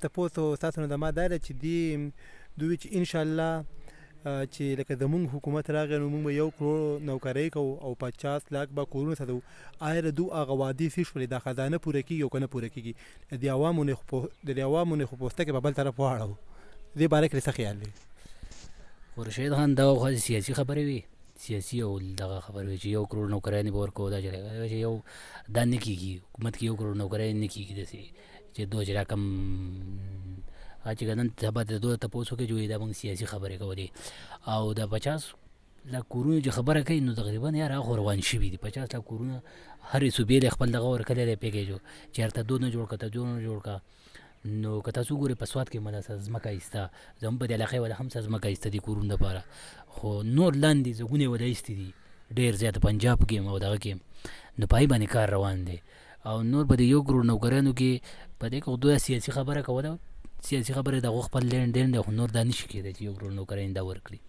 تاسو تاسو نه د ما دا ده چې دوی چې ان شاء الله چې لکه زمونږ حکومت راغی نو موږ به 1 کروڑ نوکرۍ کوو او 50 لاک به کورونه ساتو. آیا د دوی هغه وعدې څه شولې؟ دا خزانه پوره کېږي او که نه پوره کېږي؟ د عوامو نه خو پوستکې په بل طرف واړو. دې باره کې څه خیال دی؟ خورشید خان دا خو سیاسي خبرې وي، سیاسي او دغه خبرې وي چې 1 کروڑ نوکرانې به ورکوو. دا چې یو دا نه کېږي، حکومت کې 1 کروڑ نوکرۍ نه کېږي داسې چې دوی چې راکم چې نن سبا د دوی تپوس وکړي چې دا موږ سیاسي خبرې کولې. او د 50 لاک کورونو چې خبره کوي نو تقریبا یار هغه روان شوي دي. 50 لاک کورونه هرې صوبې له خپل دغه ورکړی دی پیکیج، چېرته دو نه جوړ کړه ته جو نه جوړ کړه. نو که تاسو ګورئ په سوات کې مله ځمکه ایسته، زموږ په دې علاقې ولا هم ځمکه ایسته دي کورونو دپاره، خو نور لاندې ځګونه یې ولا ایستې دي ډېر زیات پنجاب کې او دغه کې. نو په هغې باندې کار روان دی. او نور په دې 1 کروڑ نوکرانو کې په دې کې دوی سیاسي خبره کوله، سیاسي خبرې د هغو خپل لینډ دی، خو نور دا نه شي کېدی چې 1 کروڑ نوکرانې دا ورکړي.